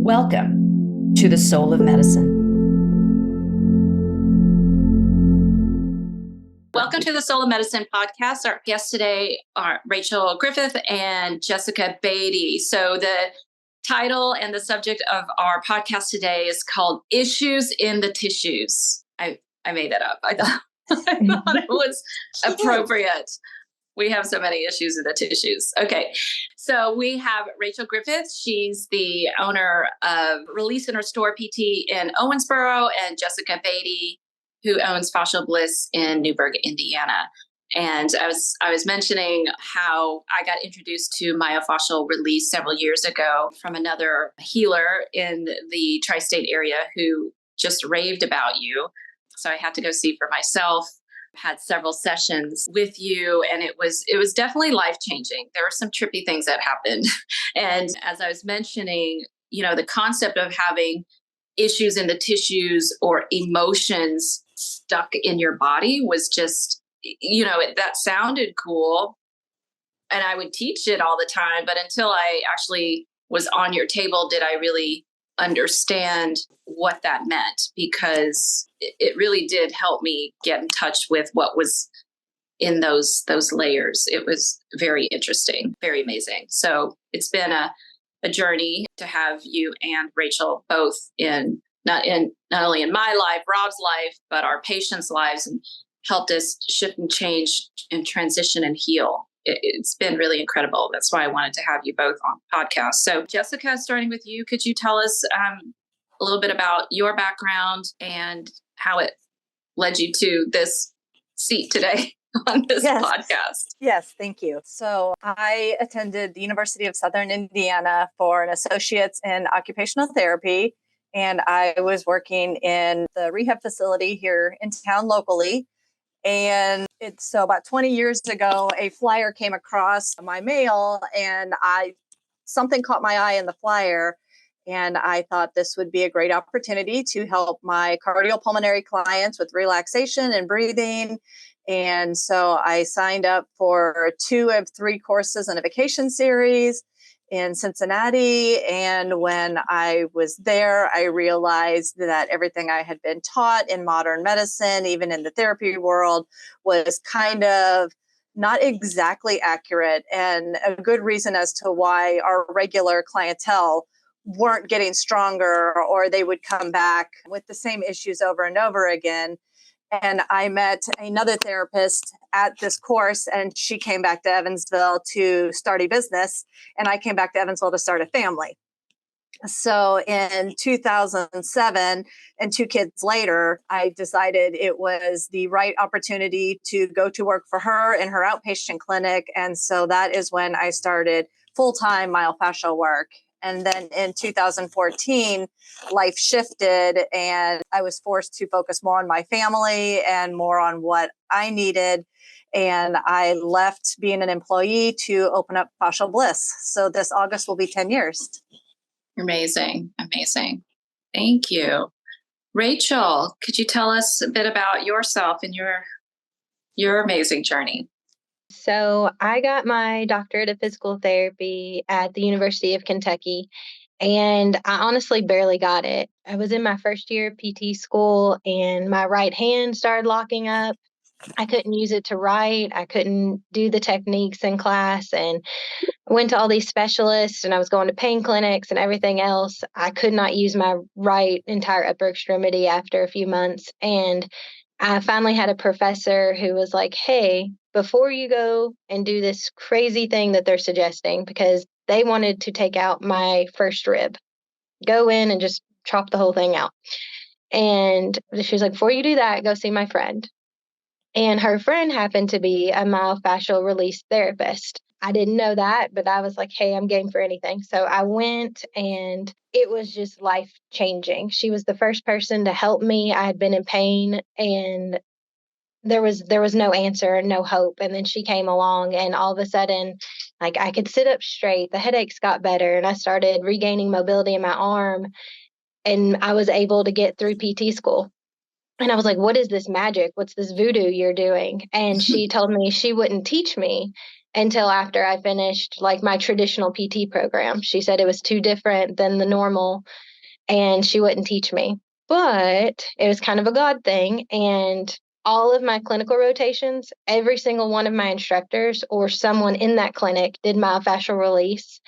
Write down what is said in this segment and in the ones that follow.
Welcome to the Soul of Medicine. Welcome to the Soul of Medicine podcast. Our guests today are Rachel Griffith and Jessica Beatty. So the title and the subject of our podcast today is called Issues in the Tissues. I made that up. I thought it was appropriate. We have so many issues in the tissues. Okay. So we have Rachel Griffith. She's the owner of Release and Restore PT in Owensboro, and Jessica Beatty, who owns Fascial Bliss in Newburgh, Indiana. And I was mentioning how I got introduced to myofascial release several years ago from another healer in the tri-state area who just raved about you. So I had to go see for myself. Had several sessions with you, and it was definitely life-changing. There were some trippy things that happened. And as I was mentioning, the concept of having issues in the tissues or emotions stuck in your body was just, that sounded cool. And I would teach it all the time, but until I actually was on your table, did I really understand what that meant, because it really did help me get in touch with what was in those layers. It was very interesting, very amazing. So it's been a journey to have you and Rachel both not only in my life, Rob's life, but our patients' lives, and helped us shift and change and transition and heal. It's been really incredible. That's why I wanted to have you both on the podcast. So Jessica, starting with you, could you tell us a little bit about your background and how it led you to this seat today on this podcast? Yes, thank you. So I attended the University of Southern Indiana for an associate's in occupational therapy, and I was working in the rehab facility here in town locally. And so about 20 years ago, a flyer came across my mail, and something caught my eye in the flyer. And I thought this would be a great opportunity to help my cardiopulmonary clients with relaxation and breathing. And so I signed up for 2 of 3 courses in a vacation series in Cincinnati. And when I was there, I realized that everything I had been taught in modern medicine, even in the therapy world, was kind of not exactly accurate, and a good reason as to why our regular clientele weren't getting stronger, or they would come back with the same issues over and over again. And I met another therapist at this course, and she came back to Evansville to start a business, and I came back to Evansville to start a family. So in 2007, and 2 kids later, I decided it was the right opportunity to go to work for her in her outpatient clinic. And so that is when I started full-time myofascial work. And then in 2014, life shifted, and I was forced to focus more on my family and more on what I needed. And I left being an employee to open up Fascial Bliss. So this August will be 10 years. Amazing. Amazing. Thank you. Rachel, could you tell us a bit about yourself and your amazing journey? So I got my doctorate of physical therapy at the University of Kentucky, and I honestly barely got it. I was in my first year of PT school, and my right hand started locking up. I couldn't use it to write. I couldn't do the techniques in class, and I went to all these specialists, and I was going to pain clinics and everything else. I could not use my right entire upper extremity after a few months. And I finally had a professor who was like, hey, before you go and do this crazy thing that they're suggesting, because they wanted to take out my first rib, go in and just chop the whole thing out. And she was like, before you do that, go see my friend. And her friend happened to be a myofascial release therapist. I didn't know that, but I was like, hey, I'm game for anything. So I went, and it was just life changing. She was the first person to help me. I had been in pain, and there was no answer and no hope. And then she came along, and all of a sudden, like, I could sit up straight. The headaches got better, and I started regaining mobility in my arm, and I was able to get through PT school. And I was like, what is this magic? What's this voodoo you're doing? And she told me she wouldn't teach me until after I finished like my traditional PT program. She said it was too different than the normal and she wouldn't teach me. But it was kind of a God thing. And all of my clinical rotations, every single one of my instructors or someone in that clinic did myofascial release,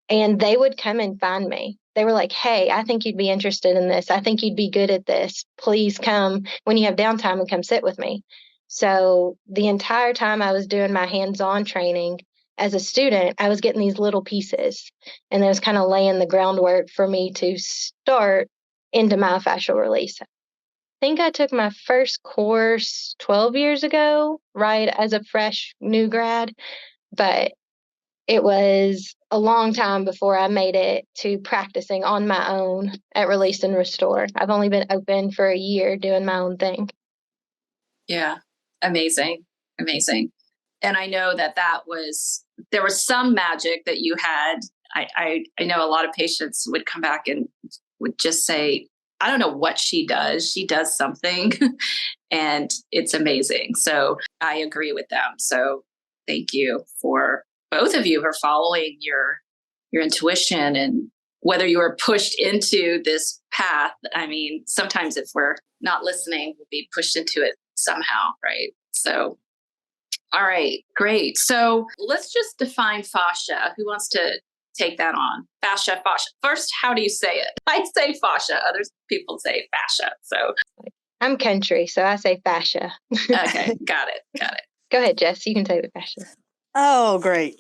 and they would come and find me. They were like, hey, I think you'd be interested in this. I think you'd be good at this. Please come when you have downtime and come sit with me. So the entire time I was doing my hands-on training as a student, I was getting these little pieces, and it was kind of laying the groundwork for me to start into myofascial release. I think I took my first course 12 years ago, right as a fresh new grad, but it was a long time before I made it to practicing on my own at Release and Restore. I've only been open for a year doing my own thing. Yeah. Amazing. Amazing. And I know that there was some magic that you had. I know a lot of patients would come back and would just say, I don't know what she does. She does something and it's amazing. So I agree with them. So thank you for both of you for following your intuition, and whether you were pushed into this path. I mean, sometimes if we're not listening, we'll be pushed into it somehow, right? So, all right, great. So let's just define fascia. Who wants to take that on? Fascia. First, how do you say it? I say fascia. Other people say fascia. So I'm country, so I say fascia. Okay, got it. Go ahead, Jess. You can take the fascia. Oh, great.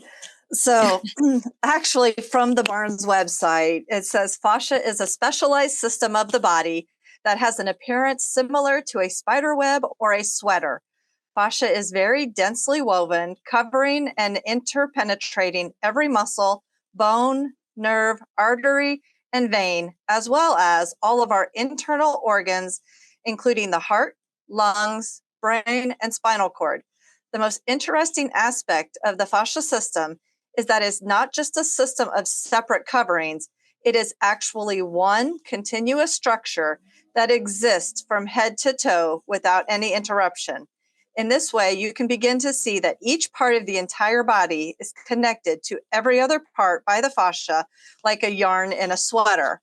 So actually from the Barnes website, it says fascia is a specialized system of the body that has an appearance similar to a spider web or a sweater. Fascia is very densely woven, covering and interpenetrating every muscle, bone, nerve, artery, and vein, as well as all of our internal organs, including the heart, lungs, brain, and spinal cord. The most interesting aspect of the fascia system is that it's not just a system of separate coverings, it is actually one continuous structure that exists from head to toe without any interruption. In this way, you can begin to see that each part of the entire body is connected to every other part by the fascia, like a yarn in a sweater.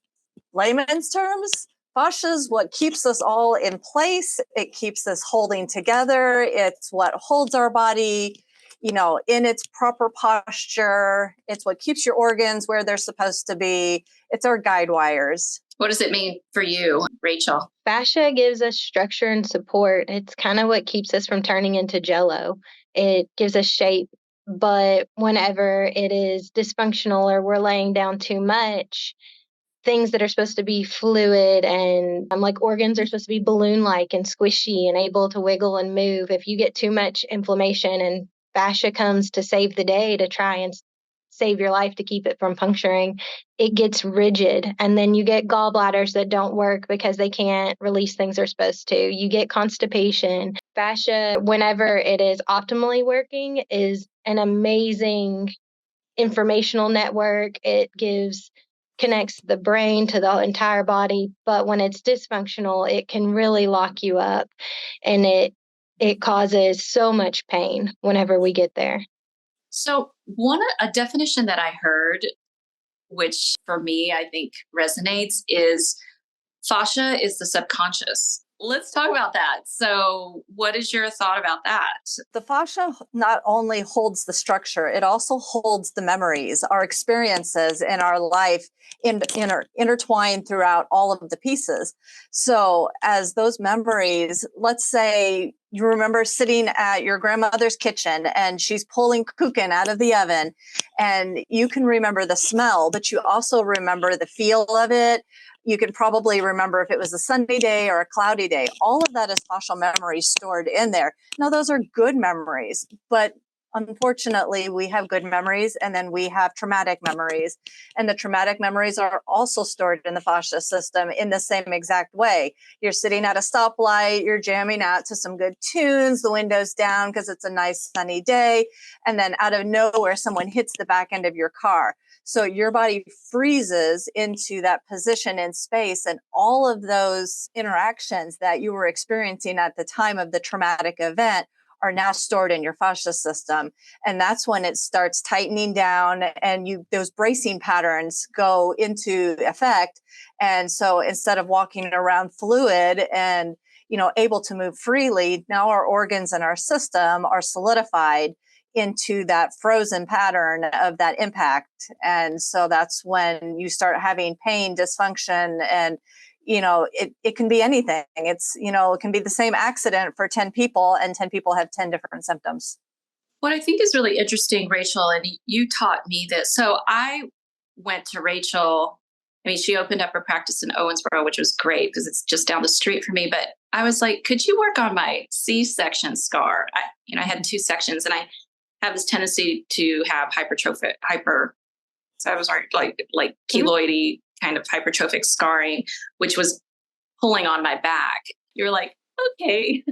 Layman's terms, fascia is what keeps us all in place. It keeps us holding together. It's what holds our body, in its proper posture. It's what keeps your organs where they're supposed to be. It's our guide wires. What does it mean for you, Rachel? Fascia gives us structure and support. It's kind of what keeps us from turning into jello. It gives us shape, but whenever it is dysfunctional or we're laying down too much, things that are supposed to be fluid and like organs are supposed to be balloon-like and squishy and able to wiggle and move. If you get too much inflammation and fascia comes to save the day to try and save your life to keep it from puncturing, it gets rigid. And then you get gallbladders that don't work because they can't release things they're supposed to. You get constipation. Fascia, whenever it is optimally working, is an amazing informational network. It connects the brain to the entire body. But when it's dysfunctional, it can really lock you up, and it causes so much pain whenever we get there. So a definition that I heard, which for me, I think resonates, is fascia is the subconscious. Let's talk about that. So what is your thought about that? The fascia not only holds the structure, it also holds the memories, our experiences in our life intertwined throughout all of the pieces. So as those memories, let's say you remember sitting at your grandmother's kitchen and she's pulling kuchen out of the oven, and you can remember the smell, but you also remember the feel of it. You can probably remember if it was a sunny day or a cloudy day. All of that is fascial memory stored in there. Now, those are good memories, but unfortunately, we have good memories and then we have traumatic memories. And the traumatic memories are also stored in the fascia system in the same exact way. You're sitting at a stoplight, you're jamming out to some good tunes, the window's down because it's a nice sunny day. And then out of nowhere, someone hits the back end of your car. So your body freezes into that position in space, and all of those interactions that you were experiencing at the time of the traumatic event are now stored in your fascia system. And that's when it starts tightening down and those bracing patterns go into effect. And so instead of walking around fluid and, able to move freely, now our organs and our system are solidified into that frozen pattern of that impact. And so that's when you start having pain, dysfunction, and it can be anything. It's, it can be the same accident for 10 people and 10 people have 10 different symptoms. What I think is really interesting, Rachel, and you taught me this. So I went to Rachel. I mean, she opened up her practice in Owensboro, which was great because it's just down the street for me. But I was like, could you work on my C-section scar? I had 2 sections and I have this tendency to have so I was like keloidy kind of hypertrophic scarring, which was pulling on my back. You're like, okay,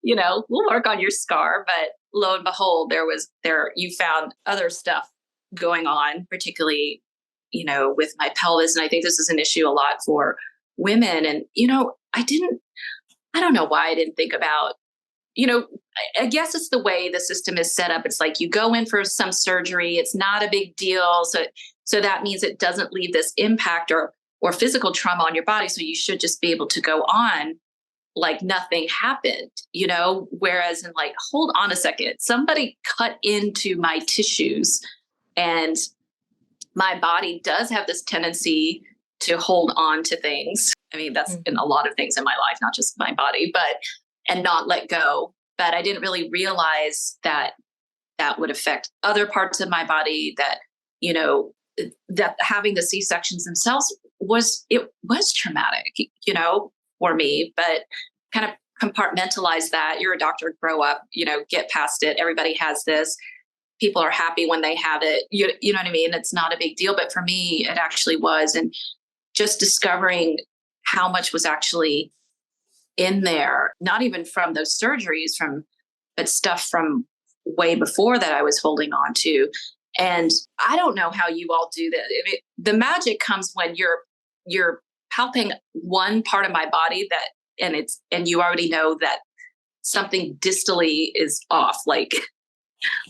we'll work on your scar. But lo and behold, you found other stuff going on, particularly, with my pelvis. And I think this is an issue a lot for women. And, I don't know why I didn't think about, I guess it's the way the system is set up. It's like you go in for some surgery. It's not a big deal. So that means it doesn't leave this impact or physical trauma on your body. So you should just be able to go on like nothing happened, whereas in like, hold on a second, somebody cut into my tissues and my body does have this tendency to hold on to things. I mean, that's in a lot of things in my life, not just my body, and not let go. But I didn't really realize that would affect other parts of my body, that, that having the C-sections themselves was traumatic, for me, but kind of compartmentalize that. You're a doctor, grow up, get past it. Everybody has this. People are happy when they have it. You know what I mean? It's not a big deal. But for me, it actually was. And just discovering how much was actually in there, not even from those surgeries, but stuff from way before that I was holding on to. And I don't know how you all do that. The magic comes when you're palping one part of my body and you already know that something distally is off. Like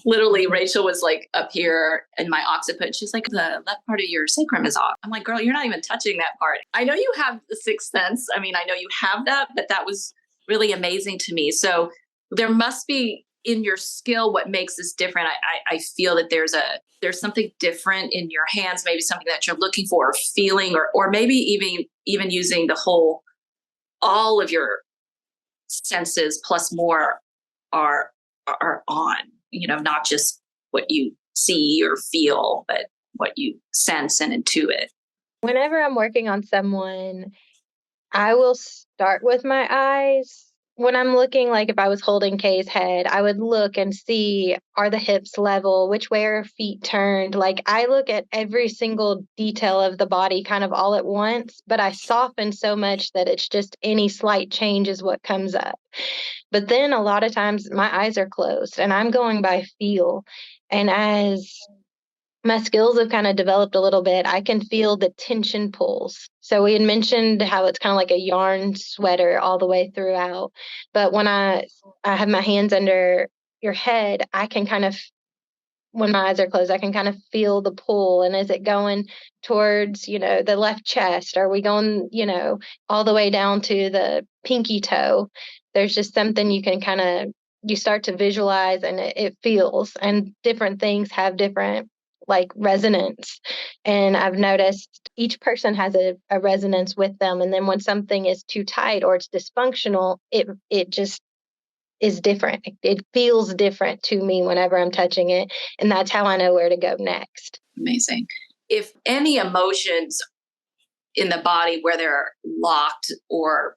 literally Rachel was like up here in my occiput. She's like, the left part of your sacrum is off. I'm like, girl, you're not even touching that part. I know you have the sixth sense. I mean, I know you have that, but that was really amazing to me. So there must be in your skill what makes this different. I feel that there's something different in your hands, maybe something that you're looking for or feeling, or maybe even using all of your senses plus more are on, not just what you see or feel, but what you sense and intuit. Whenever I'm working on someone, I will start with my eyes. When I'm looking, like if I was holding Kay's head, I would look and see, are the hips level? Which way are feet turned? Like I look at every single detail of the body kind of all at once, but I soften so much that it's just any slight change is what comes up. But then a lot of times my eyes are closed and I'm going by feel. And as my skills have kind of developed a little bit, I can feel the tension pulls. So we had mentioned how it's kind of like a yarn sweater all the way throughout. But when I have my hands under your head, I can kind of, when my eyes are closed, I can kind of feel the pull. And is it going towards, the left chest? Are we going, all the way down to the pinky toe? There's just something you can you start to visualize and it feels, and different things have different like resonance. And I've noticed each person has a resonance with them. And then when something is too tight or it's dysfunctional, it just is different. It feels different to me whenever I'm touching it. And that's how I know where to go next. Amazing. If any emotions in the body where they're locked or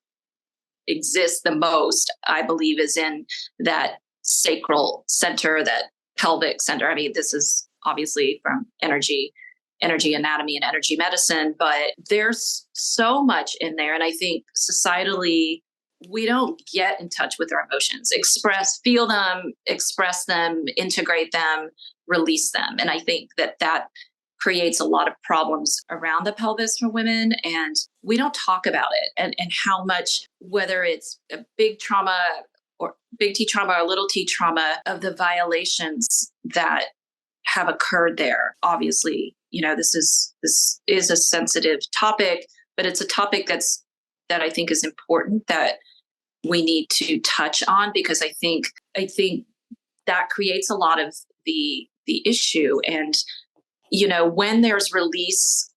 exist the most, I believe is in that sacral center, that pelvic center. I mean, this is obviously from energy anatomy and energy medicine, but there's so much in there. And I think societally, we don't get in touch with our emotions, feel them, express them, integrate them, release them. And I think that creates a lot of problems around the pelvis for women. And we don't talk about it and how much, whether it's a big trauma or big T trauma or little T trauma of the violations that have occurred there. Obviously, this is a sensitive topic, but it's a topic that I think is important that we need to touch on, because I think that creates a lot of the issue. And, when there's release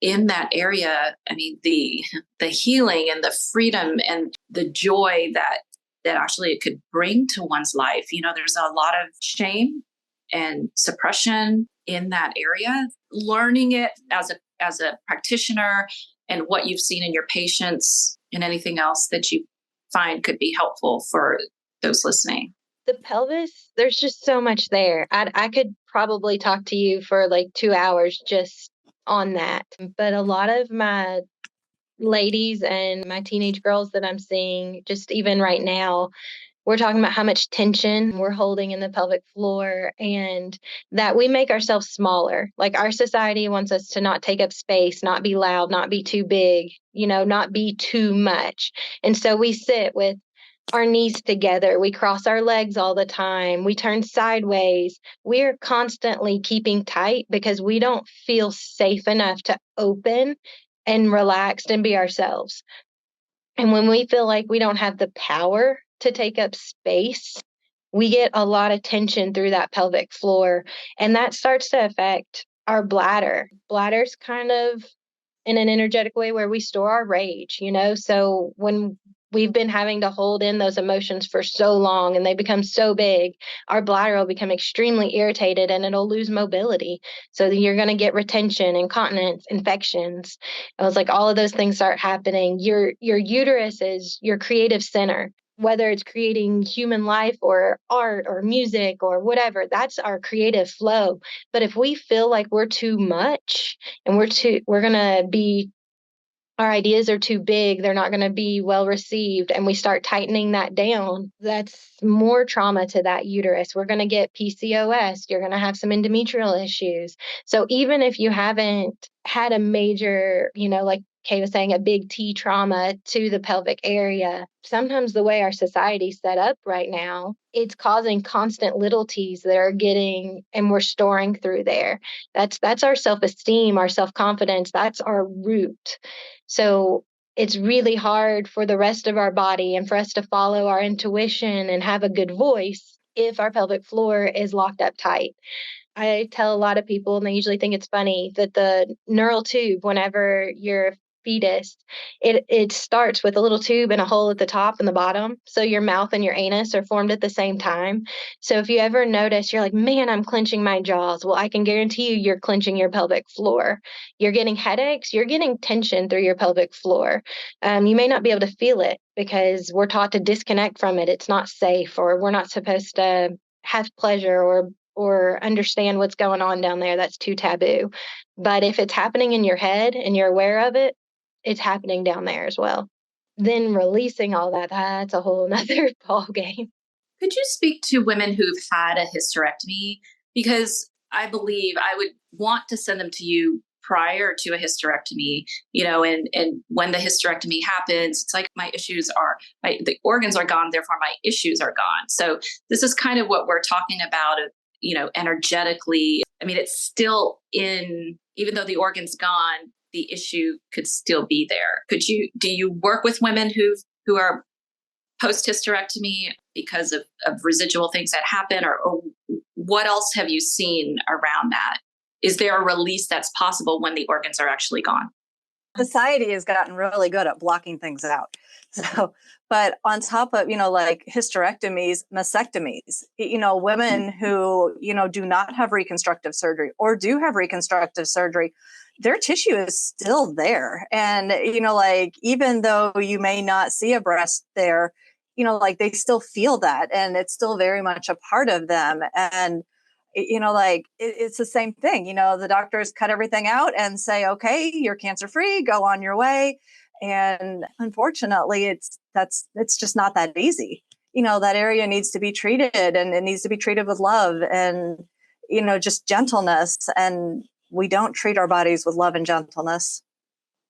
in that area, I mean, the healing and the freedom and the joy that actually it could bring to one's life. There's a lot of shame and suppression in that area. Learning it as a practitioner and what you've seen in your patients and anything else that you find could be helpful for those listening. The pelvis, there's just so much there. I could probably talk to you for like 2 hours just on that. But a lot of my ladies and my teenage girls that I'm seeing, just even right now, we're talking about how much tension we're holding in the pelvic floor, and that we make ourselves smaller. Like, our society wants us to not take up space, not be loud, not be too big, not be too much. And so we sit with our knees together. We cross our legs all the time. We turn sideways. We're constantly keeping tight because we don't feel safe enough to open and relaxed and be ourselves. And when we feel like we don't have the power to take up space, we get a lot of tension through that pelvic floor. And that starts to affect our bladder. Bladder's kind of in an energetic way where we store our rage, So when we've been having to hold in those emotions for so long and they become so big, our bladder will become extremely irritated and it'll lose mobility. So you're going to get retention, incontinence, infections. It was like all of those things start happening. Your uterus is your creative center, whether it's creating human life or art or music or whatever. That's our creative flow. But if we feel like we're too much and we're going to be, our ideas are too big, they're not going to be well received, and we start tightening that down, that's more trauma to that uterus. We're going to get PCOS. You're going to have some endometrial issues. So even if you haven't had a major, like Kay was saying, a big T trauma to the pelvic area, sometimes the way our society's set up right now, it's causing constant little T's that are getting, and we're storing through there. That's our self-esteem, our self-confidence. That's our root. So it's really hard for the rest of our body and for us to follow our intuition and have a good voice if our pelvic floor is locked up tight. I tell a lot of people, and they usually think it's funny, that the neural tube, whenever you're a fetus, it starts with a little tube and a hole at the top and the bottom. So your mouth and your anus are formed at the same time. So if you ever notice, you're like, man, I'm clenching my jaws. Well, I can guarantee you're clenching your pelvic floor. You're getting headaches. You're getting tension through your pelvic floor. You may not be able to feel it because we're taught to disconnect from it. It's not safe, or we're not supposed to have pleasure or understand what's going on down there. That's too taboo. But if it's happening in your head and you're aware of it, it's happening down there as well. Then releasing all that, that's a whole nother ball game. Could you speak to women who've had a hysterectomy? Because I believe I would want to send them to you prior to a hysterectomy, and when the hysterectomy happens, it's like the organs are gone, therefore my issues are gone. So this is kind of what we're talking about, energetically. I mean, it's still even though the organ's gone, the issue could still be there. Do you work with women who are post-hysterectomy because of residual things that happen, or what else have you seen around that? Is there a release that's possible when the organs are actually gone? Society has gotten really good at blocking things out. So, but on top of, like hysterectomies, mastectomies, women who, do not have reconstructive surgery or do have reconstructive surgery, their tissue is still there. And, even though you may not see a breast there, they still feel that, and it's still very much a part of them. And, it's the same thing. The doctors cut everything out and say, okay, you're cancer free, go on your way. And unfortunately, it's just not that easy. That area needs to be treated, and it needs to be treated with love and, just gentleness. And we don't treat our bodies with love and gentleness.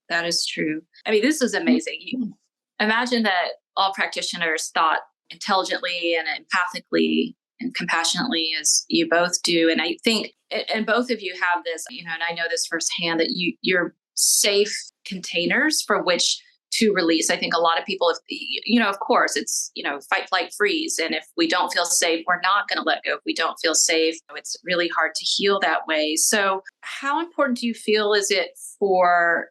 That is true. I mean, this is amazing. Imagine that all practitioners thought intelligently and empathically and compassionately as you both do. And I think, and both of you have this, and I know this firsthand, that you're safe containers for which to release. I think a lot of people, of course, it's, fight, flight, freeze. And if we don't feel safe, we're not going to let go. If we don't feel safe, it's really hard to heal that way. So how important do you feel is it for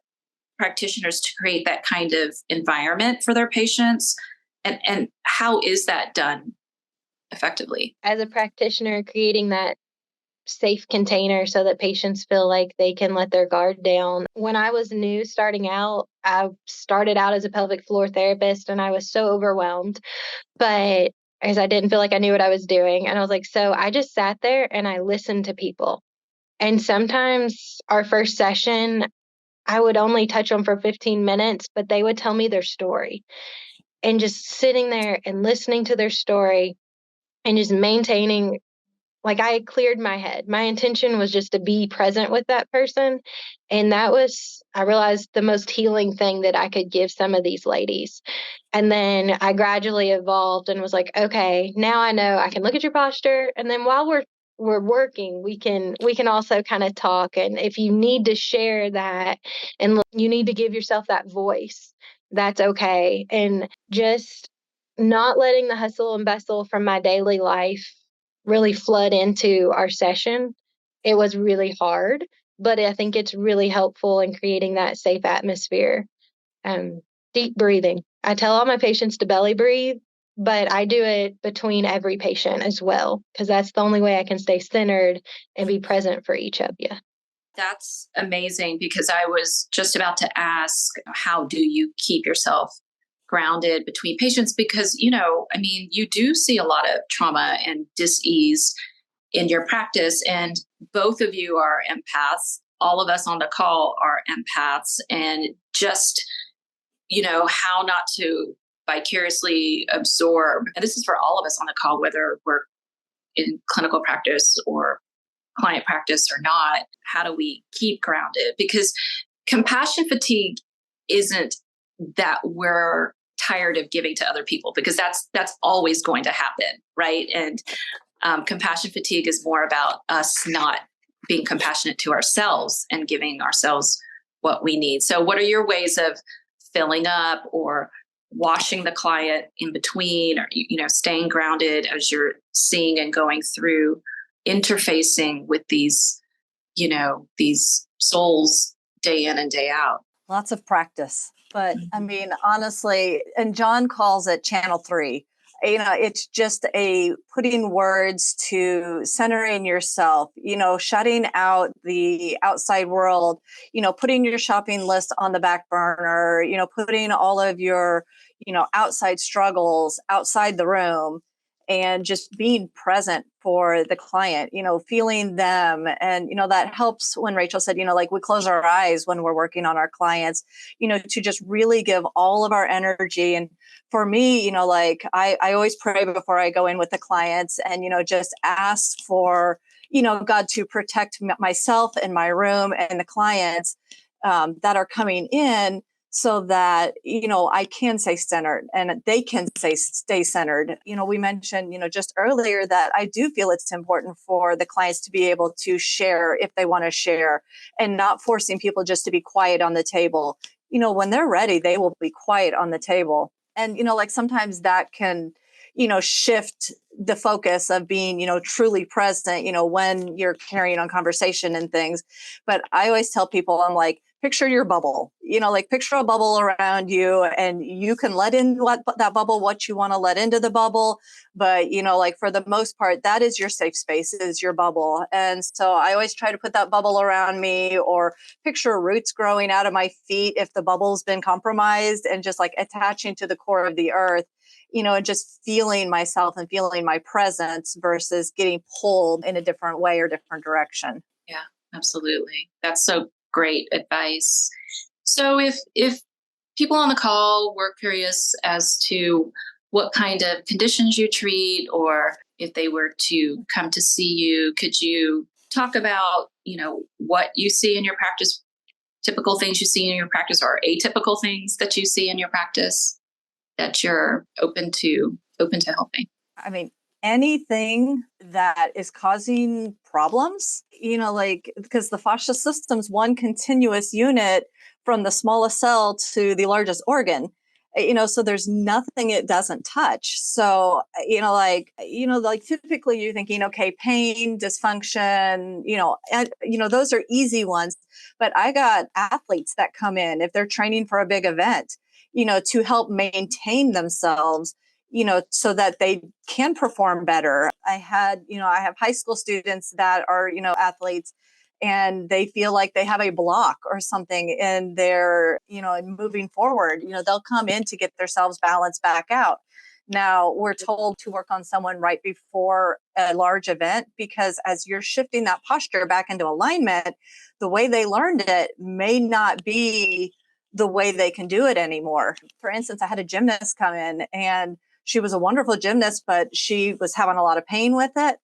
practitioners to create that kind of environment for their patients? And how is that done effectively? As a practitioner, creating that safe container so that patients feel like they can let their guard down. When I was new starting out, I started out as a pelvic floor therapist and I was so overwhelmed, but as I didn't feel like I knew what I was doing. And I was like, so I just sat there and I listened to people. And sometimes our first session, I would only touch them for 15 minutes, but they would tell me their story. And just sitting there and listening to their story and just maintaining, like, I cleared my head. My intention was just to be present with that person. And that was, I realized, the most healing thing that I could give some of these ladies. And then I gradually evolved and was like, okay, now I know I can look at your posture. And then while we're working, we can also kind of talk. And if you need to share that and you need to give yourself that voice, that's okay. And just not letting the hustle and bustle from my daily life really flood into our session. It was really hard, but I think it's really helpful in creating that safe atmosphere. Deep breathing. I tell all my patients to belly breathe, but I do it between every patient as well, because that's the only way I can stay centered and be present for each of you. That's amazing, because I was just about to ask, how do you keep yourself grounded between patients? Because, you do see a lot of trauma and dis-ease in your practice, and both of you are empaths. All of us on the call are empaths, and just, how not to vicariously absorb. And this is for all of us on the call, whether we're in clinical practice or client practice or not. How do we keep grounded? Because compassion fatigue isn't that we're tired of giving to other people, because that's always going to happen, right? And compassion fatigue is more about us not being compassionate to ourselves and giving ourselves what we need. So what are your ways of filling up or washing the client in between, or staying grounded as you're seeing and going through interfacing with these souls day in and day out? Lots of practice. But honestly, and John calls it channel 3. It's just a putting words to centering yourself, shutting out the outside world, putting your shopping list on the back burner, putting all of your, outside struggles outside the room, and just being present for the client, feeling them. And, that helps when Rachel said, we close our eyes when we're working on our clients, to just really give all of our energy. And for me, I always pray before I go in with the clients, and, just ask for, God to protect myself and my room and the clients that are coming in, so that, I can stay centered and they can stay centered. We mentioned, just earlier, that I do feel it's important for the clients to be able to share if they want to share, and not forcing people just to be quiet on the table. When they're ready, they will be quiet on the table. And, sometimes that can, shift the focus of being, truly present, when you're carrying on conversation and things. But I always tell people, I'm like, picture your bubble, picture a bubble around you, and you can let in that bubble, what you want to let into the bubble. But, for the most part, that is your safe space, is your bubble. And so I always try to put that bubble around me, or picture roots growing out of my feet if the bubble's been compromised, and just attaching to the core of the earth, and just feeling myself and feeling my presence versus getting pulled in a different way or different direction. Yeah, absolutely. That's so great advice. So if people on the call were curious as to what kind of conditions you treat, or if they were to come to see you, could you talk about, what you see in your practice, typical things you see in your practice, or atypical things that you see in your practice that you're open to open to helping. I mean, anything that is causing problems, because the fascia system's one continuous unit from the smallest cell to the largest organ, so there's nothing it doesn't touch. So, typically you're thinking, okay, pain, dysfunction, those are easy ones. But I got athletes that come in if they're training for a big event, to help maintain themselves, so that they can perform better. I have high school students that are, athletes, and they feel like they have a block or something in their, in moving forward. They'll come in to get themselves balanced back out. Now we're told to work on someone right before a large event, because as you're shifting that posture back into alignment, the way they learned it may not be the way they can do it anymore. For instance, I had a gymnast come in, and she was a wonderful gymnast, but she was having a lot of pain with it,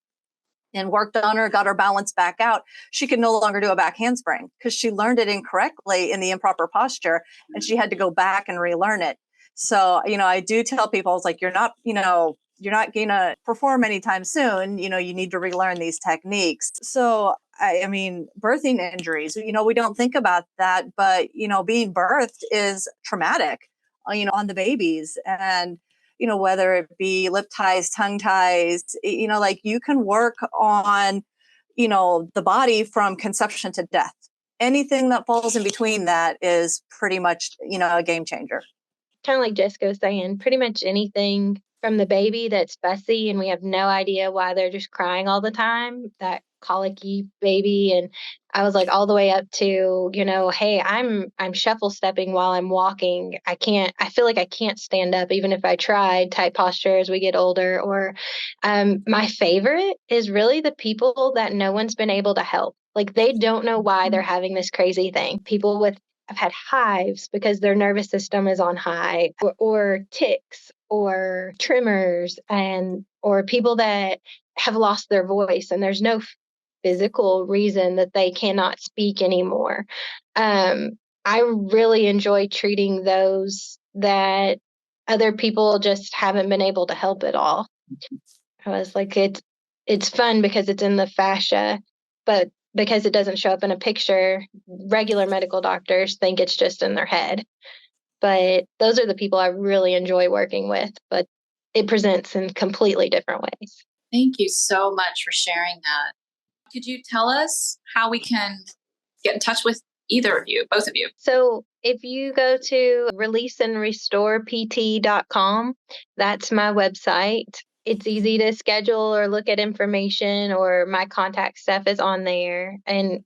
and worked on her, got her balance back out. She could no longer do a back handspring because she learned it incorrectly in the improper posture, and she had to go back and relearn it. So, I do tell people, it's like, you're not going to perform anytime soon. You need to relearn these techniques. So, I mean, birthing injuries, we don't think about that, but, being birthed is traumatic, on the babies. And whether it be lip ties, tongue ties, you can work on, the body from conception to death. Anything that falls in between that is pretty much, a game changer. Kind of like Jessica was saying, pretty much anything from the baby that's fussy and we have no idea why they're just crying all the time, that colicky baby. And I was like, all the way up to, hey, I'm shuffle stepping while I'm walking. I feel like I can't stand up even if I tried, type posture as we get older. Or my favorite is really the people that no one's been able to help. Like, they don't know why they're having this crazy thing. People have had hives because their nervous system is on high, or tics, or tremors, or people that have lost their voice and there's no physical reason that they cannot speak anymore. I really enjoy treating those that other people just haven't been able to help at all. I was like, it's fun because it's in the fascia, but because it doesn't show up in a picture, regular medical doctors think it's just in their head. But those are the people I really enjoy working with, but it presents in completely different ways. Thank you so much for sharing that. Could you tell us how we can get in touch with either of you, both of you? So if you go to releaseandrestorept.com, that's my website. It's easy to schedule or look at information, or my contact stuff is on there. And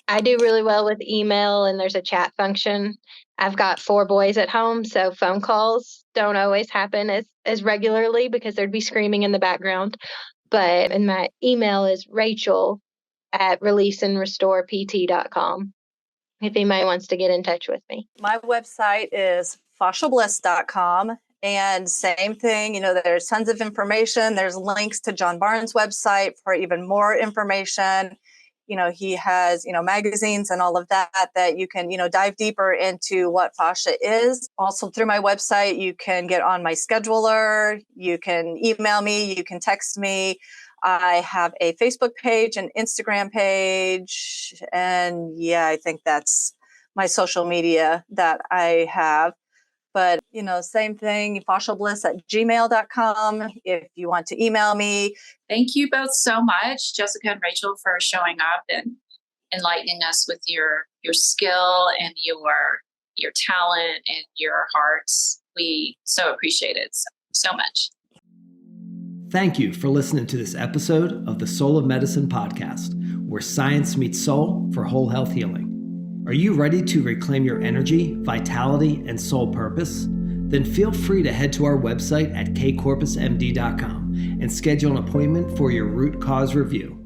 I do really well with email, and there's a chat function. I've got 4 boys at home, so phone calls don't always happen as regularly because there'd be screaming in the background. And my email is rachel@releaseandrestorept.com if anybody wants to get in touch with me. My website is fasciabliss.com. And same thing, there's tons of information. There's links to John Barnes' website for even more information. He has, magazines and all of that you can, dive deeper into what fascia is. Also through my website, you can get on my scheduler. You can email me. You can text me. I have a Facebook page, an Instagram page. And I think that's my social media that I have. But, same thing, fasciabliss@gmail.com if you want to email me. Thank you both so much, Jessica and Rachel, for showing up and enlightening us with your skill and your talent and your hearts. We so appreciate it so much. Thank you for listening to this episode of the Soul of Medicine podcast, where science meets soul for whole health healing. Are you ready to reclaim your energy, vitality, and soul purpose? Then feel free to head to our website at kcorpusmd.com and schedule an appointment for your root cause review.